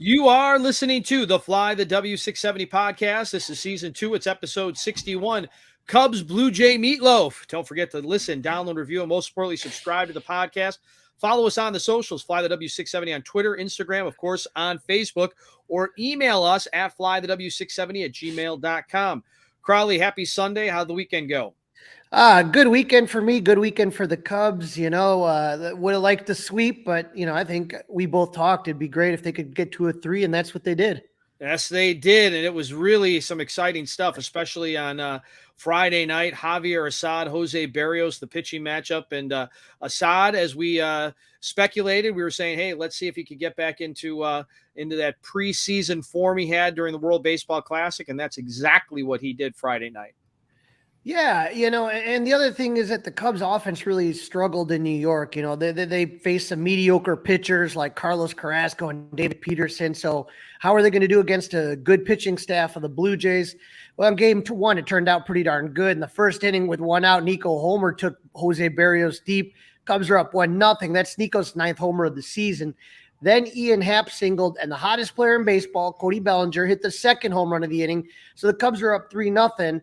You are listening to the Fly the W670 podcast. This is season 2. It's episode 61. Cubs Blue Jay Meatloaf. Don't forget to listen, download, review, and most importantly, subscribe to the podcast. Follow us on the socials, Fly the W670 on Twitter, Instagram, of course, on Facebook, or email us at flythew670@gmail.com. Crawly, happy Sunday. How'd the weekend go? Good weekend for me. Good weekend for the Cubs. Would have liked to sweep, but I think we both talked. It'd be great if they could get to a 3, and that's what they did. Yes, they did, and it was really some exciting stuff, especially on Friday night. Javier Assad, Jose Berrios, the pitching matchup, and Assad, as we speculated, we were saying, hey, let's see if he could get back into that preseason form he had during the World Baseball Classic, and that's exactly what he did Friday night. Yeah, and the other thing is that the Cubs offense really struggled in New York. They faced some mediocre pitchers like Carlos Carrasco and David Peterson. So how are they going to do against a good pitching staff of the Blue Jays? Well, in game 1, it turned out pretty darn good. In the first inning with 1 out, Nico Homer took Jose Berrios deep. Cubs are up 1-0. That's Nico's 9th homer of the season. Then Ian Happ singled, and the hottest player in baseball, Cody Bellinger, hit the 2nd home run of the inning. So the Cubs are up 3-0.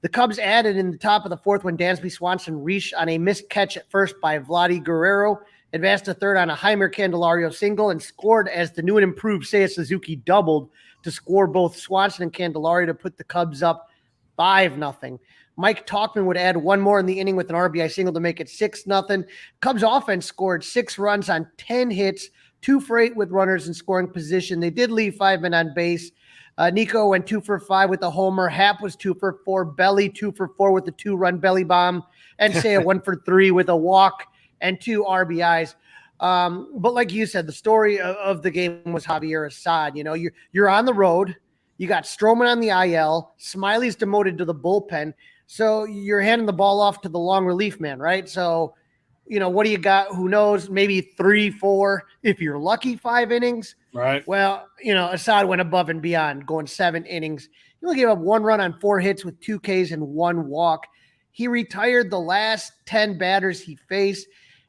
The Cubs added in the top of the 4th when Dansby Swanson reached on a missed catch at first by Vladdy Guerrero, advanced to 3rd on a Jeimer Candelario single, and scored as the new and improved Seiya Suzuki doubled to score both Swanson and Candelario to put the Cubs up 5-0. Mike Tauchman would add 1 more in the inning with an RBI single to make it 6-0. Cubs offense scored 6 runs on 10 hits, 2 for 8 with runners in scoring position. They did leave 5 men on base. Nico went 2 for 5 with a homer. Happ was 2 for 4. Belly 2 for 4 with the 2-run belly bomb. And Seiya 1 for 3 with a walk and 2 RBIs. But like you said, the story of the game was Javier Assad. You're on the road. You got Stroman on the IL. Smiley's demoted to the bullpen. So you're handing the ball off to the long relief man, right? So, what do you got? Who knows? Maybe 3, 4, if you're lucky, 5 innings. Right. Well, Assad went above and beyond, going 7 innings. He only gave up 1 run on 4 hits with 2 Ks and 1 walk. He retired the last 10 batters he faced.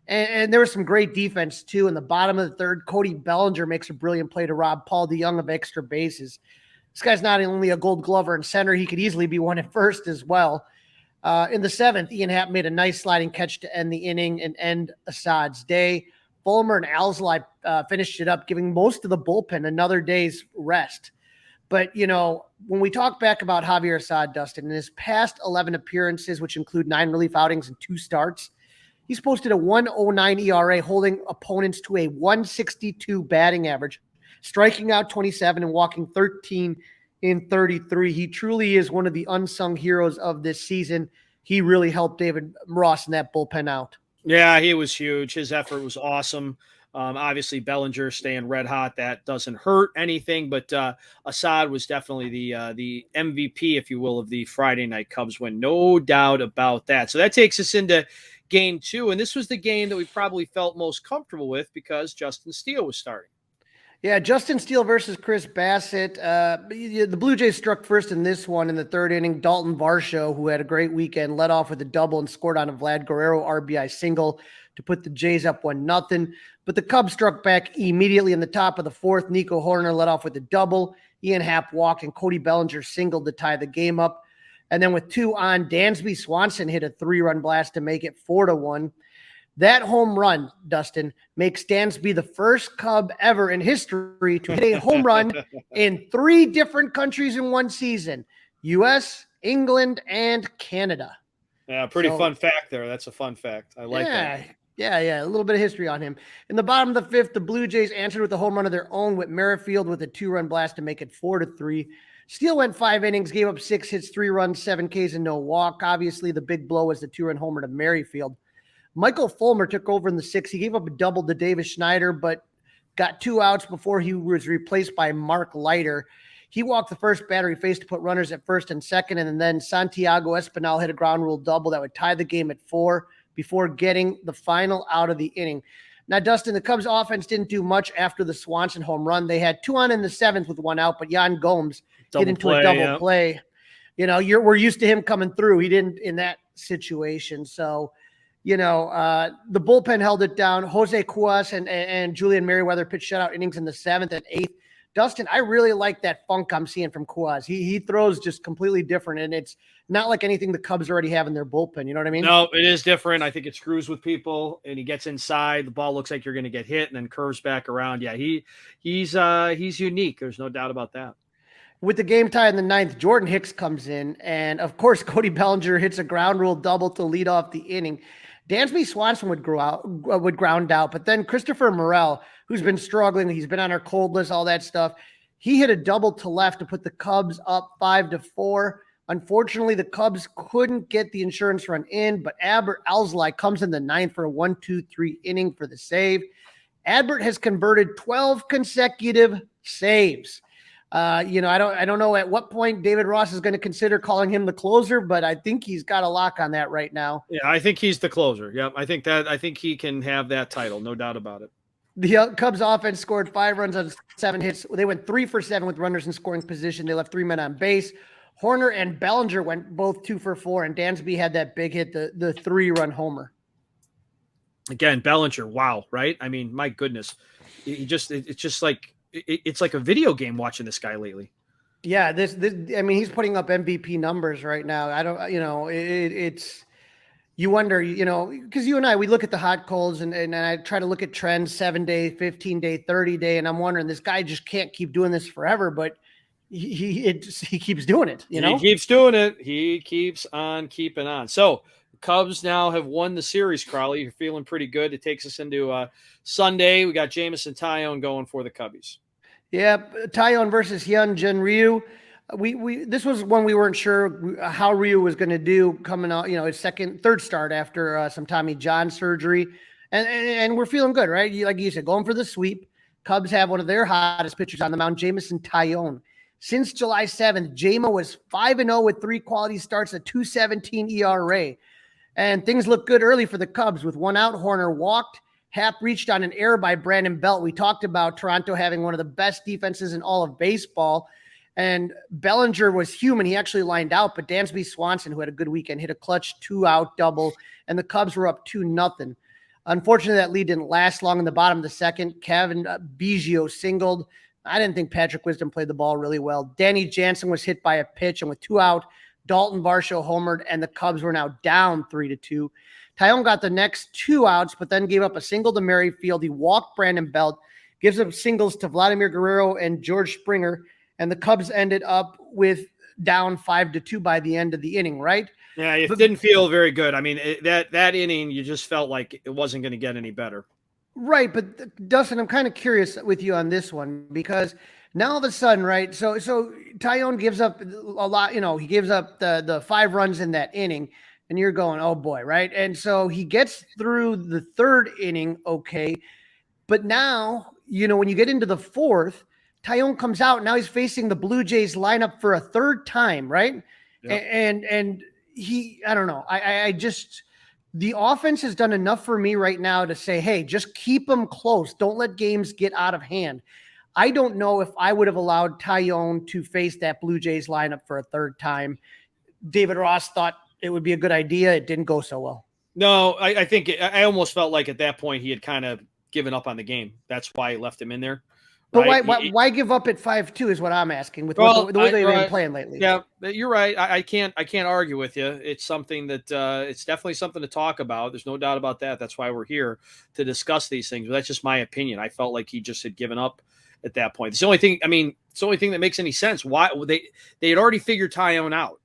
And there was some great defense, too. In the bottom of the 3rd, Cody Bellinger makes a brilliant play to rob Paul DeJong of extra bases. This guy's not only a Gold Glover in center, he could easily be one at first as well. In the 7th, Ian Happ made a nice sliding catch to end the inning and end Assad's day. Fulmer and Alzolay finished it up, giving most of the bullpen another day's rest. But, when we talk back about Javier Assad, Dustin, in his past 11 appearances, which include 9 relief outings and 2 starts, he's posted a 1.09 ERA, holding opponents to a 162 batting average, striking out 27 and walking 13 in 33. He truly is one of the unsung heroes of this season. He really helped David Ross in that bullpen out. Yeah, he was huge. His effort was awesome. Obviously, Bellinger staying red hot. That doesn't hurt anything, but Assad was definitely the MVP, if you will, of the Friday night Cubs win. No doubt about that. So that takes us into game 2, and this was the game that we probably felt most comfortable with because Justin Steele was starting. Yeah, Justin Steele versus Chris Bassett. The Blue Jays struck first in this one in the 3rd inning. Dalton Varsho, who had a great weekend, led off with a double and scored on a Vlad Guerrero RBI single to put the Jays up 1-0. But the Cubs struck back immediately in the top of the 4th. Nico Horner led off with a double. Ian Happ walked and Cody Bellinger singled to tie the game up. And then with 2 on, Dansby Swanson hit a 3-run blast to make it 4-1. That home run, Dustin, makes Dansby the first Cub ever in history to hit a home run in 3 different countries in one season: U.S., England, and Canada. Yeah, pretty fun fact there. That's a fun fact. I like that. Yeah. A little bit of history on him. In the bottom of the 5th, the Blue Jays answered with a home run of their own with Merrifield with a 2-run blast to make it 4-3. Steele went 5 innings, gave up 6 hits, 3 runs, 7 Ks, and no walk. Obviously, the big blow was the 2-run homer to Merrifield. Michael Fulmer took over in the 6th. He gave up a double to Davis Schneider, but got 2 outs before he was replaced by Mark Leiter. He walked the first batter he faced to put runners at 1st and 2nd, and then Santiago Espinal hit a ground rule double that would tie the game at 4 before getting the final out of the inning. Now, Dustin, the Cubs offense didn't do much after the Swanson home run. They had 2 on in the 7th with 1 out, but Yan Gomes hit into a double play. We're used to him coming through. He didn't in that situation. So, the bullpen held it down. Jose Cuas and Julian Merriweather pitched shutout innings in the 7th and 8th Dustin, I really like that funk I'm seeing from Quaz. He throws just completely different, and it's not like anything the Cubs already have in their bullpen. You know what I mean? No, it is different. I think it screws with people, and he gets inside. The ball looks like you're going to get hit, and then curves back around. Yeah, he's unique. There's no doubt about that. With the game tie in the ninth, Jordan Hicks comes in, and of course, Cody Bellinger hits a ground rule double to lead off the inning. Dansby Swanson would ground out, but then Christopher Morel, who's been struggling, he's been on our cold list, all that stuff. He hit a double to left to put the Cubs up 5-4. Unfortunately, the Cubs couldn't get the insurance run in, but Albert Alzolay comes in the ninth for a 1-2-3 inning for the save. Adbert has converted 12 consecutive saves. I don't know at what point David Ross is going to consider calling him the closer, but I think he's got a lock on that right now. Yeah, I think he's the closer. Yeah, I think he can have that title, no doubt about it. The Cubs offense scored 5 runs on 7 hits. They went 3 for 7 with runners in scoring position. They left 3 men on base. Horner and Bellinger went both 2 for 4, and Dansby had that big hit, the 3-run homer. Again, Bellinger, wow, right? I mean, my goodness, it's like a video game watching this guy lately. Yeah, he's putting up MVP numbers right now. I don't, it's you wonder, because you and I, we look at the hot colds and I try to look at trends, 7-day, 15-day, 30-day, and I'm wondering, this guy just can't keep doing this forever, but he keeps doing it. He keeps doing it. He keeps on keeping on. So the Cubs now have won the series, Crawly. You're feeling pretty good. It takes us into Sunday. We got Jameson Taillon going for the Cubbies. Yeah, Taillon versus Hyun Jin Ryu. This was one we weren't sure how Ryu was going to do coming out, his third start after some Tommy John surgery. And we're feeling good, right? Like you said, going for the sweep. Cubs have one of their hottest pitchers on the mound, Jameson Taillon. Since July 7th, JMO was 5-0 with 3 quality starts, a 2.17 ERA. And things look good early for the Cubs. With 1 out, Horner walked. Happ reached on an error by Brandon Belt. We talked about Toronto having one of the best defenses in all of baseball. And Bellinger was human. He actually lined out, but Dansby Swanson, who had a good weekend, hit a clutch 2-out double, and the Cubs were up 2-0. Unfortunately, that lead didn't last long in the bottom of the second. Kevin Biggio singled. I didn't think Patrick Wisdom played the ball really well. Danny Jansen was hit by a pitch, and with 2 out, Dalton Varsho homered, and the Cubs were now down 3-2. Taillon got the next 2 outs, but then gave up a single to Merrifield. He walked Brandon Belt, gives up singles to Vladimir Guerrero and George Springer, and the Cubs ended up with down 5-2 by the end of the inning, right? Yeah, it didn't feel very good. I mean, that inning, you just felt like it wasn't going to get any better. Right, but Dustin, I'm kind of curious with you on this one, because now all of a sudden, right, so Taillon gives up a lot, he gives up the 5 runs in that inning, and you're going, oh boy, right? And so he gets through the 3rd inning, okay, but now, when you get into the 4th, Taillon comes out. Now he's facing the Blue Jays lineup for a 3rd time, right? Yep. And he, I don't know. I just, the offense has done enough for me right now to say, hey, just keep them close. Don't let games get out of hand. I don't know if I would have allowed Taillon to face that Blue Jays lineup for a 3rd time. David Ross thought it would be a good idea. It didn't go so well. No, I think I almost felt like at that point he had kind of given up on the game. That's why he left him in there. But right? why give up at 5-2 is what I'm asking with the way they've been playing lately. Yeah, you're right. I can't argue with you. It's something that it's definitely something to talk about. There's no doubt about that. That's why we're here to discuss these things. But that's just my opinion. I felt like he just had given up at that point. It's the only thing. I mean, it's the only thing that makes any sense. Why they had already figured Taillon out,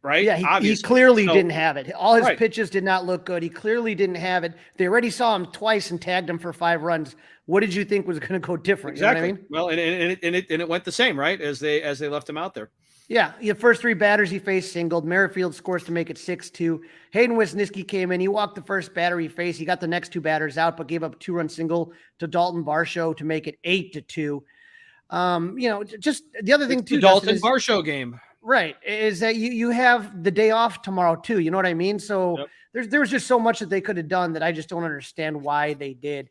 right? Yeah, he clearly didn't have it. All his pitches did not look good. He clearly didn't have it. They already saw him twice and tagged him for 5 runs. What did you think was going to go different? Exactly. You know what I mean? Well, and it went the same, right? As they left him out there. Yeah. The first 3 batters he faced singled. Merrifield scores to make it 6-2. Hayden Wisniewski came in. He walked the first batter he faced. He got the next 2 batters out, but gave up a 2-run single to Dalton Varsho to make it 8-2. Just the other thing too, Dalton Varsho game. Right. Is that you have the day off tomorrow too. You know what I mean? So there was just so much that they could have done that I just don't understand why they did.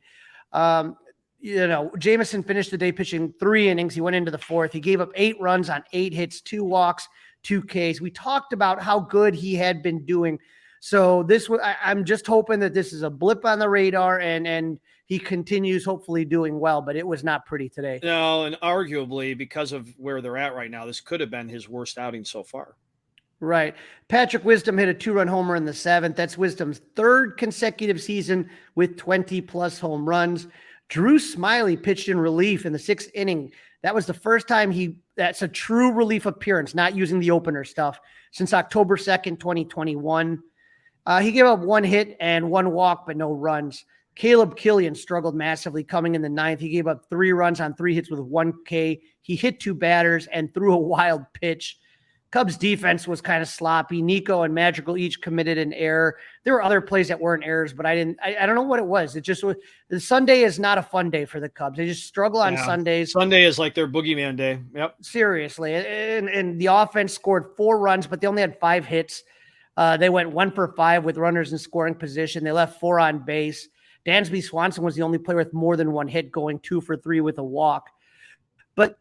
Jameson finished the day pitching 3 innings. He went into the 4th. He gave up 8 runs on 8 hits, 2 walks, 2 Ks. We talked about how good he had been doing. So I'm just hoping that this is a blip on the radar and he continues hopefully doing well, but it was not pretty today. No, and arguably because of where they're at right now, this could have been his worst outing so far. Right. Patrick Wisdom hit a 2-run homer in the 7th. That's Wisdom's 3rd consecutive season with 20-plus home runs. Drew Smiley pitched in relief in the 6th inning. That was the first time that's a true relief appearance, not using the opener stuff, since October 2nd, 2021. He gave up 1 hit and 1 walk, but no runs. Caleb Killian struggled massively coming in the 9th. He gave up 3 runs on 3 hits with 1 K. He hit 2 batters and threw a wild pitch. Cubs defense was kind of sloppy. Nico and Magical each committed an error. There were other plays that weren't errors, but I don't know what it was. It just was. The Sunday is not a fun day for the Cubs. They just struggle on Sundays. Sunday is like their boogeyman day. Yep. Seriously. And the offense scored 4 runs, but they only had 5 hits. They went 1 for 5 with runners in scoring position. They left 4 on base. Dansby Swanson was the only player with more than 1 hit, going 2 for 3 with a walk. But,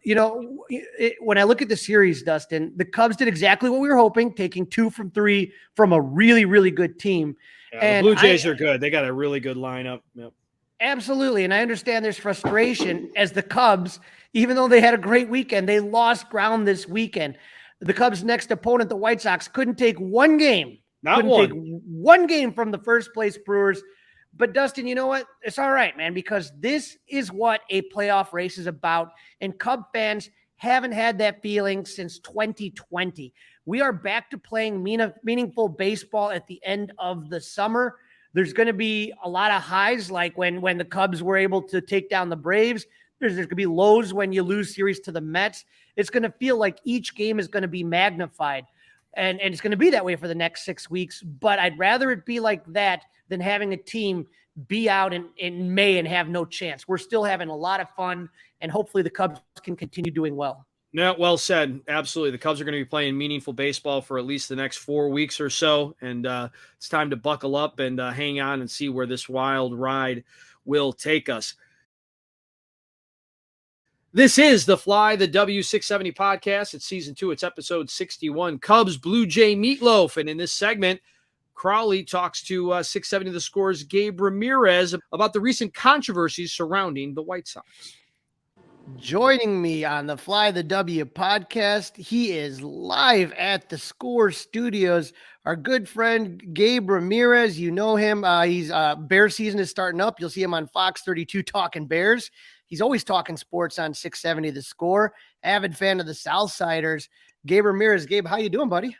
when I look at the series, Dustin, the Cubs did exactly what we were hoping, taking 2 from 3 from a really, really good team. Yeah, and the Blue Jays are good. They got a really good lineup. Yep. Absolutely. And I understand there's frustration as the Cubs, even though they had a great weekend, they lost ground this weekend. The Cubs' next opponent, the White Sox, couldn't take 1 game. Take 1 game from the first place Brewers. But Dustin, you know what? It's all right, man, because this is what a playoff race is about. And Cub fans haven't had that feeling since 2020. We are back to playing meaningful baseball at the end of the summer. There's going to be a lot of highs, like when the Cubs were able to take down the Braves. There's going to be lows when you lose series to the Mets. It's going to feel like each game is going to be magnified. And it's going to be that way for the next 6 weeks. But I'd rather it be like that than having a team be out in May and have no chance. We're still having a lot of fun, and hopefully the Cubs can continue doing well. No, well said. Absolutely. The Cubs are going to be playing meaningful baseball for at least the next 4 weeks or so, and it's time to buckle up and hang on and see where this wild ride will take us. This is the Fly the W670 podcast. It's season 2. It's episode 61, Cubs Blue Jay Meatloaf. And in this segment, Crawly talks to 670 The Score's Gabe Ramirez about the recent controversies surrounding the White Sox. Joining me on the Fly the W podcast, he is live at the Score Studios. Our good friend Gabe Ramirez, you know him. He's Bear season is starting up. You'll see him on Fox 32 talking Bears. He's always talking sports on 670 The Score. Avid fan of the Southsiders. Gabe Ramirez. Gabe, how you doing, buddy?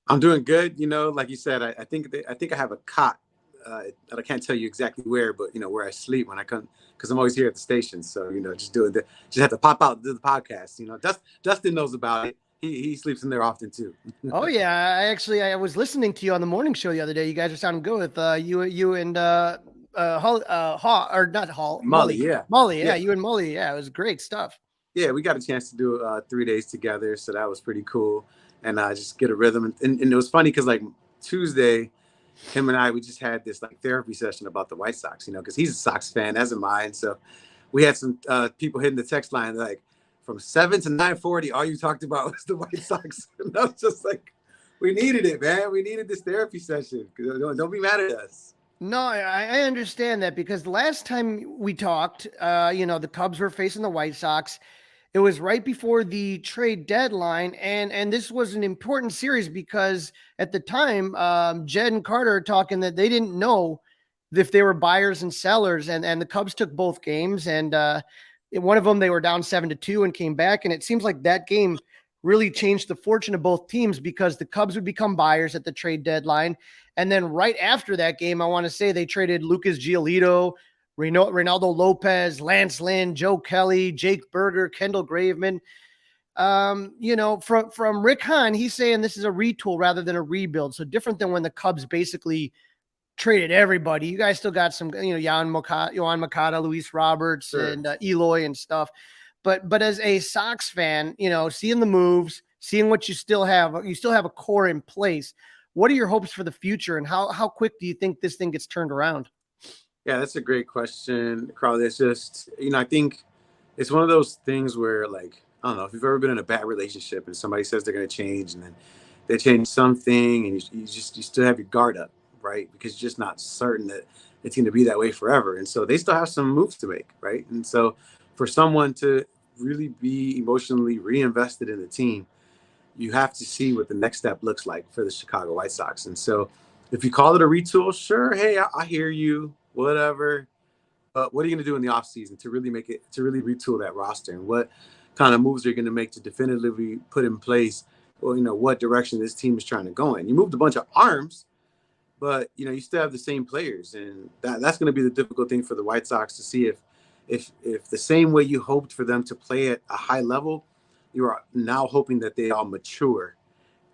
I'm doing good. Like you said, I think I have a cot that I can't tell you exactly where, but where I sleep when I come, because I'm always here at the station. So just have to pop out and do the podcast. Dustin knows about it. He sleeps in there often too. Oh yeah, I was listening to you on the morning show the other day. You guys are sounding good with you and Mully. Yeah, you and Mully. Yeah, it was great stuff. Yeah, we got a chance to do 3 days together, so that was pretty cool. And just get a rhythm. And it was funny because Tuesday, him and we just had this therapy session about the White Sox, because he's a Sox fan, as am I. And so we had some people hitting the text line from 7 to 9:40, all you talked about was the White Sox. And I was just we needed it, man. We needed this therapy session. Don't be mad at us. No, I understand that, because the last time we talked, the Cubs were facing the White Sox. It was right before the trade deadline, and this was an important series because at the time, Jed and Carter are talking that they didn't know if they were buyers and sellers, and the Cubs took both games, and in one of them they were down 7-2 and came back, and it seems like that game really changed the fortune of both teams because the Cubs would become buyers at the trade deadline, and then right after that game, I want to say they traded Lucas Giolito, Reynaldo Lopez, Lance Lynn, Joe Kelly, Jake Berger, Kendall Graveman. From Rick Hahn, he's saying this is a retool rather than a rebuild. So different than when the Cubs basically traded everybody. You guys still got some, Yohan Moncada, Luis Roberts, sure, and Eloy and stuff. But as a Sox fan, seeing the moves, seeing what you still have a core in place. What are your hopes for the future, and how quick do you think this thing gets turned around? Yeah, that's a great question, Crawly. It's just, I think it's one of those things where, I don't know, if you've ever been in a bad relationship and somebody says they're going to change and then they change something and you still have your guard up, right? Because you're just not certain that it's going to be that way forever. And so they still have some moves to make, right? And so for someone to really be emotionally reinvested in the team, you have to see what the next step looks like for the Chicago White Sox. And so if you call it a retool, sure, hey, I hear you, whatever. But what are you going to do in the offseason to really retool that roster? And what kind of moves are you going to make to definitively put in place, or, what direction this team is trying to go in? You moved a bunch of arms, but, you still have the same players. And that's going to be the difficult thing for the White Sox to see if the same way you hoped for them to play at a high level, you are now hoping that they all mature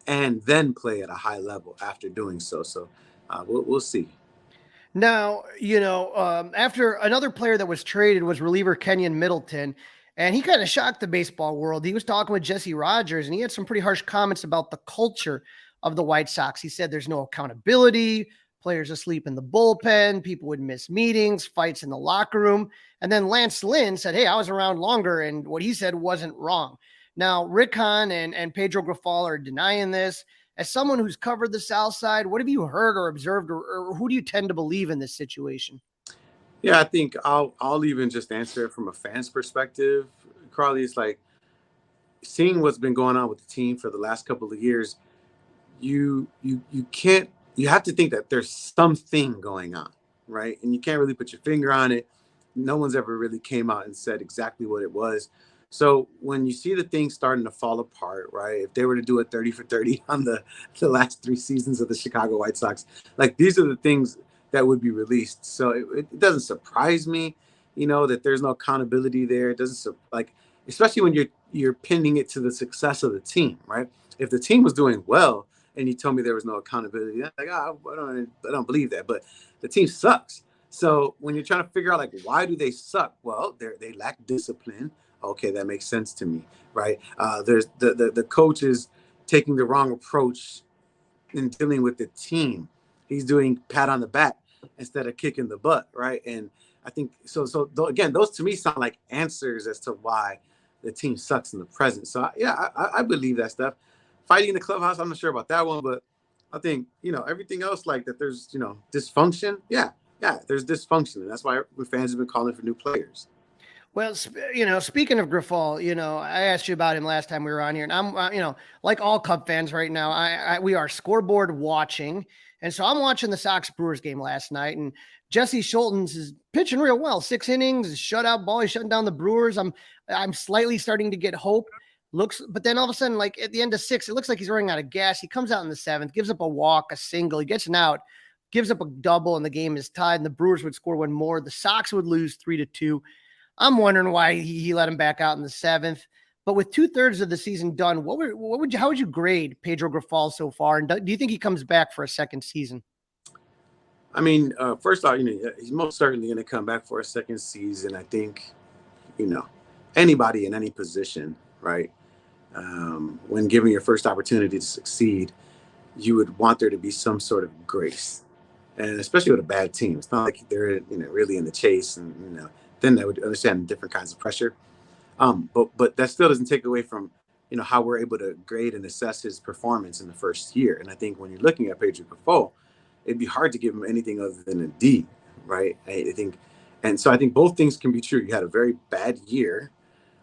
and then play at a high level after doing so. So we'll see. Now, after another player that was traded was reliever Kenyon Middleton, and he kind of shocked the baseball world. He was talking with Jesse Rogers, and he had some pretty harsh comments about the culture of the White Sox. He said there's no accountability, players asleep in the bullpen, people would miss meetings, fights in the locker room. And then Lance Lynn said, hey, I was around longer, and what he said wasn't wrong. Now, Rick Hahn and Pedro Grifol are denying this. As someone who's covered the South Side, what have you heard or observed, or who do you tend to believe in this situation? Yeah, I think I'll even just answer it from a fan's perspective. Crawly, it's like seeing what's been going on with the team for the last couple of years. You have to think that there's something going on, right? And you can't really put your finger on it. No one's ever really came out and said exactly what it was. So when you see the things starting to fall apart, right? If they were to do a 30 for 30 on the last 3 seasons of the Chicago White Sox, like these are the things that would be released. So it doesn't surprise me, that there's no accountability there. It doesn't especially when you're pinning it to the success of the team, right? If the team was doing well and you told me there was no accountability, I'm like, I don't believe that. But the team sucks. So when you're trying to figure out why do they suck? Well, they lack discipline. Okay, that makes sense to me, right? There's the coach is taking the wrong approach in dealing with the team. He's doing pat on the back instead of kicking the butt, right? And I think so again, those to me sound like answers as to why the team sucks in the present. So I believe that stuff. Fighting in the clubhouse, I'm not sure about that one, but I think everything else like that. There's dysfunction. Yeah, there's dysfunction, and that's why fans have been calling for new players. Well, speaking of Grifol, I asked you about him last time we were on here, and I'm, like all Cub fans right now, we are scoreboard watching. And so I'm watching the Sox Brewers game last night, and Jesse Schultens is pitching real well. 6 innings, shutout ball. He's shutting down the Brewers. I'm slightly starting to get hope. But then all of a sudden, like at the end of 6, it looks like he's running out of gas. He comes out in the 7th, gives up a walk, a single. He gets an out, gives up a double, and the game is tied. And the Brewers would score one more. The Sox would lose 3-2. I'm wondering why he let him back out in the 7th. But with 2/3 of the season done, how would you grade Pedro Grifol so far? And do you think he comes back for a second season? I mean, first off, he's most certainly going to come back for a second season. I think, anybody in any position, right? When given your first opportunity to succeed, you would want there to be some sort of grace, and especially with a bad team. It's not like they're really in the chase, and then I would understand different kinds of pressure. But that still doesn't take away from how we're able to grade and assess his performance in the first year. And I think when you're looking at Pedro Grifol, it'd be hard to give him anything other than a D, right? I think both things can be true. You had a very bad year,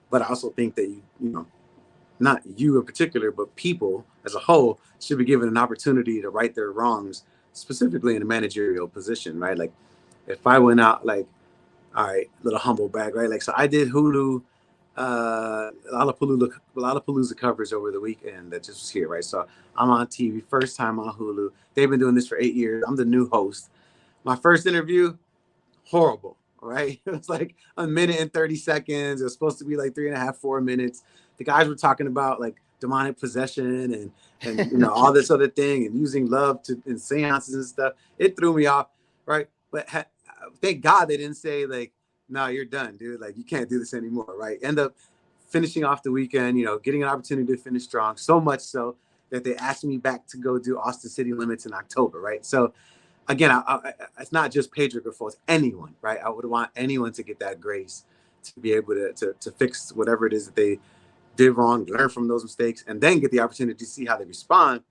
but I also think that not you in particular, but people as a whole should be given an opportunity to right their wrongs, specifically in a managerial position, right? Like if I went out, like, all right, little humble brag, right? Like, so I did Hulu, Lollapalooza coverage over the weekend that just was here, right? So I'm on TV, first time on Hulu. They've been doing this for 8 years. I'm the new host. My first interview, horrible, right? It was like 1 minute and 30 seconds. It was supposed to be like 3.5, 4 minutes. The guys were talking about like demonic possession and all this other thing and using love in seances and stuff. It threw me off, right? But thank God they didn't say like, no, you're done, dude. Like you can't do this anymore, right? End up finishing off the weekend, getting an opportunity to finish strong, so much so that they asked me back to go do Austin City Limits in October, right? So again, it's not just Pedro Grifol, it's anyone, right? I would want anyone to get that grace to be able to fix whatever it is that they did wrong, learn from those mistakes, and then get the opportunity to see how they respond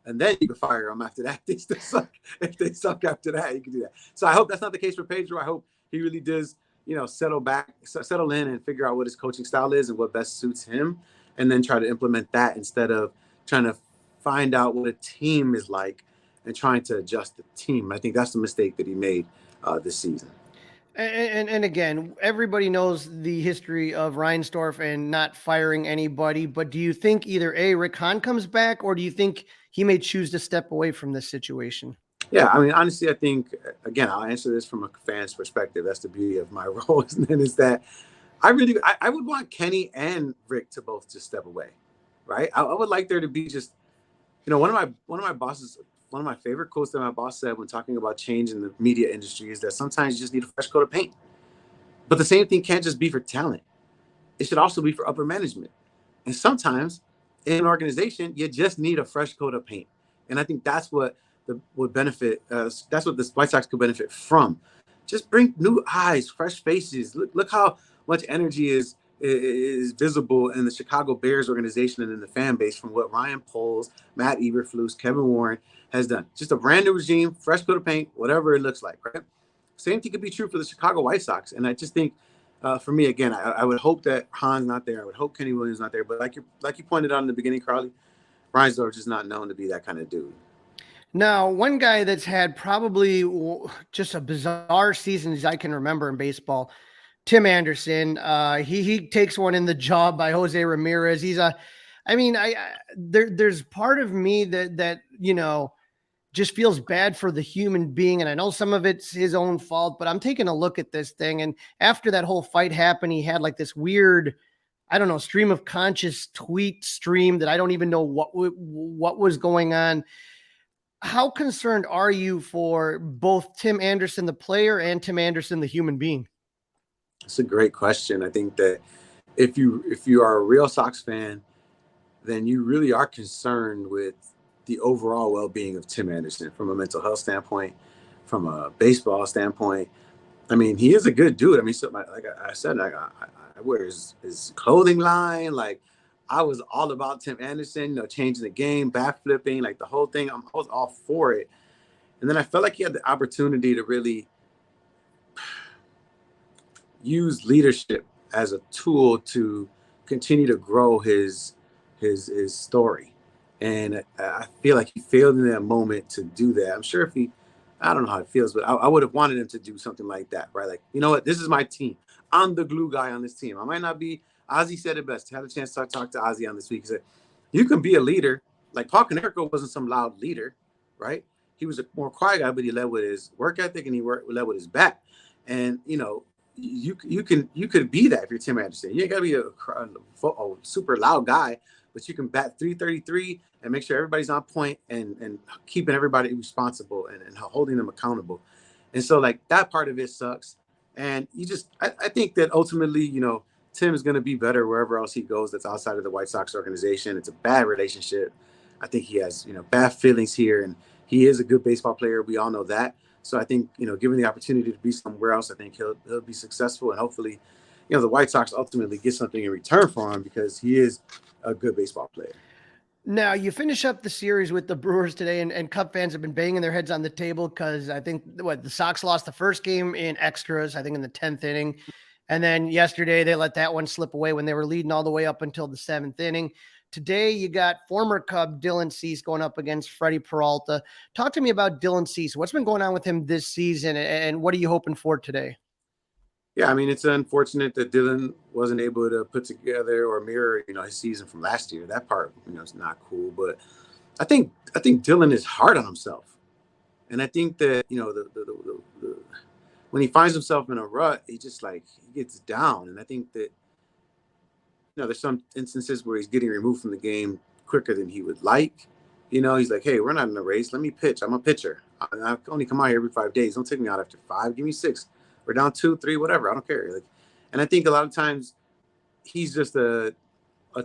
and then you can fire them after that. They still suck. If they suck after that, you can do that. So I hope that's not the case for Pedro. I hope he really does, settle in and figure out what his coaching style is and what best suits him, and then try to implement that instead of trying to find out what a team is like and trying to adjust the team. I think that's the mistake that he made this season. And again, everybody knows the history of Reinsdorf and not firing anybody. But do you think either A, Rick Hahn comes back, or do you think he may choose to step away from this situation? Yeah, I mean, honestly, I think, again, I'll answer this from a fan's perspective. That's the beauty of my role, is that I would want Kenny and Rick to both just step away, right? I would like there to be just, one of my bosses, one of my favorite quotes that my boss said when talking about change in the media industry is that sometimes you just need a fresh coat of paint. But the same thing can't just be for talent. It should also be for upper management. And sometimes in an organization, you just need a fresh coat of paint. And I think that's what would benefit. That's what the White Sox could benefit from. Just bring new eyes, fresh faces. Look how much energy is visible in the Chicago Bears organization and in the fan base from what Ryan Poles, Matt Eberflus, Kevin Warren has done. Just a brand new regime, fresh coat of paint, whatever it looks like, right? Same thing could be true for the Chicago White Sox. And I just think, for me, again, I would hope that Hahn's not there. I would hope Kenny Williams not there. But like you pointed out in the beginning, Crawly, Reinsdorf is not known to be that kind of dude. Now, one guy that's had probably just a bizarre season as I can remember in baseball, Tim Anderson. He takes one in the job by Jose Ramirez. There's part of me that just feels bad for the human being. And I know some of it's his own fault, but I'm taking a look at this thing. And after that whole fight happened, he had like this weird, stream of conscious tweet stream that I don't even know what was going on. How concerned are you for both Tim Anderson, the player, and Tim Anderson, the human being? That's a great question. I think that if you are a real Sox fan, then you really are concerned with the overall well-being of Tim Anderson from a mental health standpoint, from a baseball standpoint. I mean, he is a good dude. I mean, so like I said, I wear his clothing line. Like, I was all about Tim Anderson, changing the game, bat flipping, like the whole thing. I was all for it. And then I felt like he had the opportunity to really use leadership as a tool to continue to grow his story. And I feel like he failed in that moment to do that. I'm sure I don't know how it feels, but I would have wanted him to do something like that, right? Like, you know what? This is my team. I'm the glue guy on this team. I might not be. Ozzy said it best. I had a chance to talk to Ozzy on this week. He said, you can be a leader. Like, Paul Konerko wasn't some loud leader, right? He was a more quiet guy, but he led with his work ethic and he led with his bat. And, you could be that if you're Tim Anderson. You ain't got to be a super loud guy, but you can bat 333 and make sure everybody's on point and keeping everybody responsible and holding them accountable. And so, like, that part of it sucks. And I think that ultimately, Tim is going to be better wherever else he goes that's outside of the White Sox organization. It's a bad relationship. I think he has, bad feelings here, and he is a good baseball player. We all know that. So I think, given the opportunity to be somewhere else, I think he'll be successful, and hopefully, the White Sox ultimately get something in return for him because he is a good baseball player. Now, you finish up the series with the Brewers today, and Cub fans have been banging their heads on the table because I think the Sox lost the first game in extras, I think in the 10th inning. And then yesterday they let that one slip away when they were leading all the way up until the 7th inning. Today you got former Cub Dylan Cease going up against Freddie Peralta. Talk to me about Dylan Cease. What's been going on with him this season, and what are you hoping for today? Yeah, I mean, it's unfortunate that Dylan wasn't able to put together or mirror, his season from last year. That part, is not cool. But I think Dylan is hard on himself, and I think that when he finds himself in a rut, he gets down. And I think that there's some instances where he's getting removed from the game quicker than he would like. He's like, hey, we're not in a race. Let me pitch. I'm a pitcher. I only come out here every 5 days. Don't take me out after 5. Give me 6. We're down 2, 3, whatever. I don't care. And I think a lot of times he's just a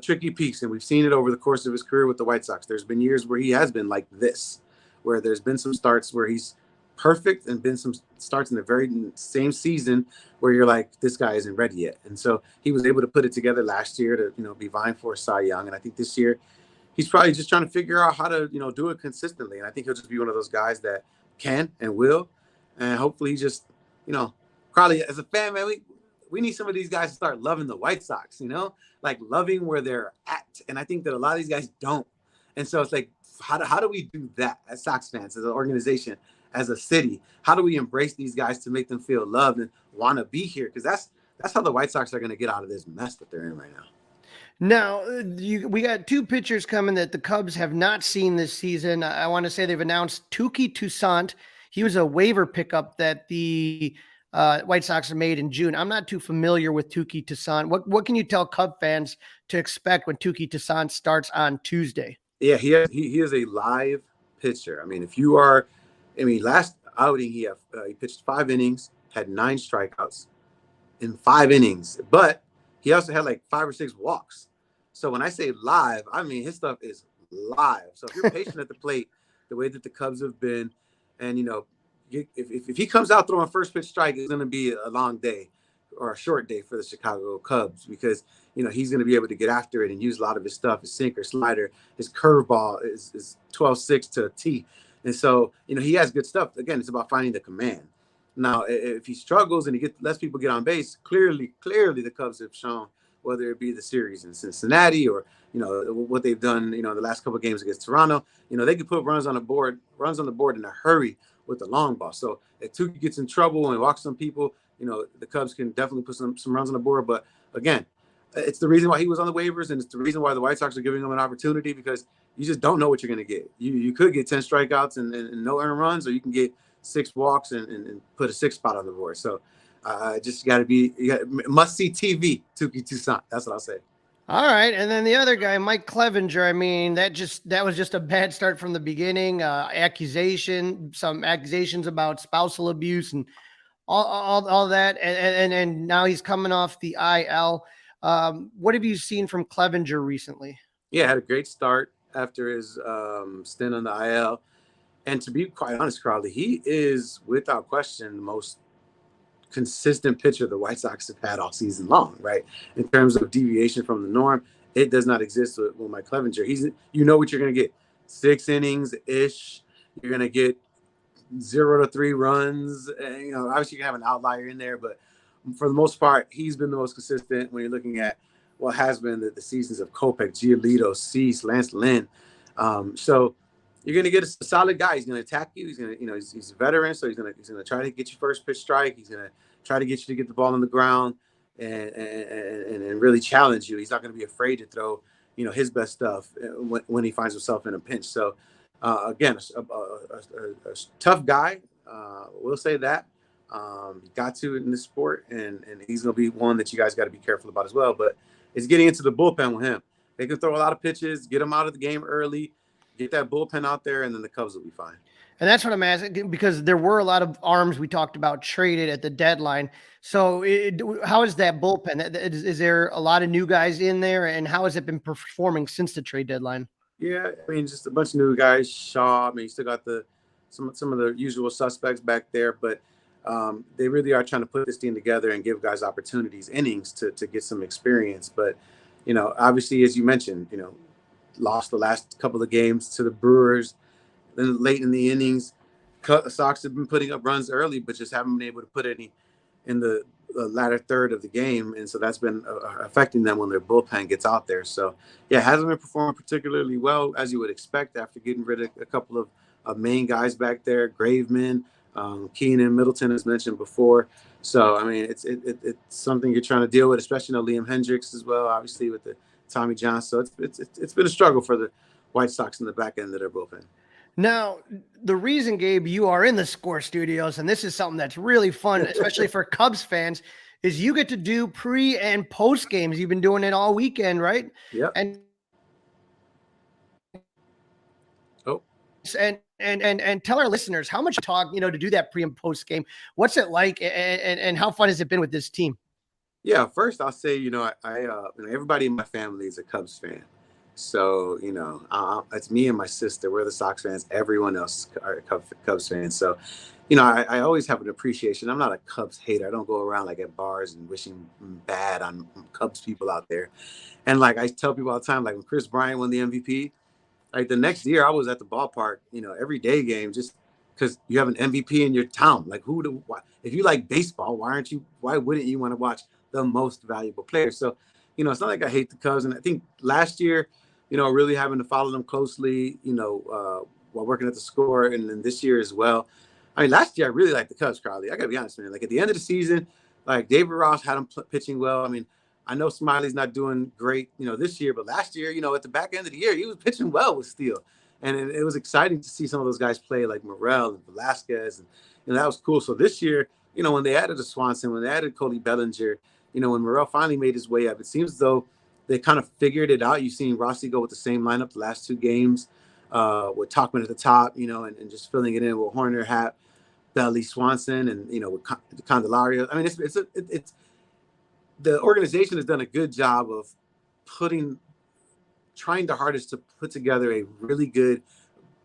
tricky piece, and we've seen it over the course of his career with the White Sox. There's been years where he has been like this, where there's been some starts where he's perfect and been some starts in the very same season where you're like, this guy isn't ready yet. And so he was able to put it together last year to, be vying for a Cy Young. And I think this year he's probably just trying to figure out how to, do it consistently. And I think he'll just be one of those guys that can and will. And hopefully just, probably as a fan, man, we need some of these guys to start loving the White Sox, like loving where they're at. And I think that a lot of these guys don't. And so it's like, how do we do that as Sox fans, as an organization, as a city? How do we embrace these guys to make them feel loved and want to be here? Because that's how the White Sox are going to get out of this mess that they're in right now. Now, we got two pitchers coming that the Cubs have not seen this season. I want to say they've announced Touki Toussaint. He was a waiver pickup that the White Sox made in June. I'm not too familiar with Touki Toussaint. What can you tell Cub fans to expect when Touki Toussaint starts on Tuesday? Yeah, he is a live pitcher. I mean, last outing he pitched 5 innings, had 9 strikeouts in 5 innings, but he also had like 5 or 6 walks. So when I say live, I mean his stuff is live. So if you're patient at the plate, the way that the Cubs have been, and if he comes out throwing first pitch strike, it's going to be a long day or a short day for the Chicago Cubs, because he's going to be able to get after it and use a lot of his stuff, his sinker, slider, his curveball is 12-6 to a T. And so, he has good stuff. Again, it's about finding the command. Now, if he struggles and he lets people get on base, clearly the Cubs have shown, whether it be the series in Cincinnati or, what they've done, the last couple of games against Toronto, they can put runs on the board in a hurry with the long ball. So if Touki gets in trouble and walks some people, the Cubs can definitely put some runs on the board. But again, it's the reason why he was on the waivers, and it's the reason why the White Sox are giving him an opportunity, because you just don't know what you're going to get. You could get 10 strikeouts and no earned runs, or you can get 6 walks and put a 6 spot on the board. So just must see TV, Touki Toussaint. That's what I'll say. All right. And then the other guy, Mike Clevinger, I mean, that was just a bad start from the beginning. Some accusations about spousal abuse and all that. And now he's coming off the IL. What have you seen from Clevinger recently? Yeah, had a great start after his stint on the IL. And to be quite honest, Crawly, he is without question the most consistent pitcher the White Sox have had all season long, right? In terms of deviation from the norm, it does not exist with Mike Clevinger. What you're going to get. 6 innings-ish. You're going to get 0 to 3 runs. And, obviously you can have an outlier in there, but for the most part, he's been the most consistent when you're looking at what has been the seasons of Kopech, Giolito, Cease, Lance Lynn. So you're going to get a solid guy. He's going to attack you. He's going to, he's a veteran, so he's going to try to get you first pitch strike. He's going to try to get you to get the ball on the ground and really challenge you. He's not going to be afraid to throw, his best stuff when he finds himself in a pinch. So again, a tough guy. We'll say that. He got to in this sport, and he's going to be one that you guys got to be careful about as well. But it's getting into the bullpen with him. They can throw a lot of pitches, get him out of the game early, get that bullpen out there, and then the Cubs will be fine. And that's what I'm asking, because there were a lot of arms we talked about traded at the deadline. So how is that bullpen? Is there a lot of new guys in there, and how has it been performing since the trade deadline? Yeah, I mean, just a bunch of new guys. Shaw, I mean, you still got some of the usual suspects back there, but they really are trying to put this team together and give guys opportunities, innings to get some experience. But, obviously, as you mentioned, lost the last couple of games to the Brewers. Then late in the innings, the Sox have been putting up runs early, but just haven't been able to put any in the latter third of the game. And so that's been affecting them when their bullpen gets out there. So, yeah, it hasn't been performing particularly well, as you would expect, after getting rid of a couple of main guys back there, Graveman, Keenan, Middleton, as mentioned before. So, I mean, it's something you're trying to deal with, especially Liam Hendricks as well, obviously, with the Tommy John. So it's been a struggle for the White Sox in the back end of their bullpen. Now, the reason, Gabe, you are in the Score Studios, and this is something that's really fun, especially for Cubs fans, is you get to do pre and post games. You've been doing it all weekend, right? Yeah. And tell our listeners how much talk, to do that pre and post game. What's it like, and how fun has it been with this team? Yeah, first I'll say, everybody in my family is a Cubs fan. So, it's me and my sister. We're the Sox fans. Everyone else are Cubs fans. So, I always have an appreciation. I'm not a Cubs hater. I don't go around like at bars and wishing bad on Cubs people out there. And like I tell people all the time, like when Chris Bryant won the MVP, Like the next year, I was at the ballpark, every day game, just because you have an MVP in your town. Like if you like baseball, why wouldn't you want to watch the most valuable player? So, it's not like I hate the Cubs. And I think last year, really having to follow them closely, while working at the Score, and then this year as well. I mean, last year I really liked the Cubs, Crawly. I got to be honest, man. Like at the end of the season, like David Ross had him pitching well. I mean, I know Smiley's not doing great, this year, but last year, at the back end of the year, he was pitching well with Steele. And it was exciting to see some of those guys play, like Morel and Velasquez, and that was cool. So this year, when they added a Swanson, when they added Cody Bellinger, when Morel finally made his way up, it seems as though they kind of figured it out. You've seen Rossi go with the same lineup the last 2 games, with Tauchman at the top, and just filling it in with Horner, Happ, Belly, Swanson, and with Candelario. I mean, it's the organization has done a good job of trying the hardest to put together a really good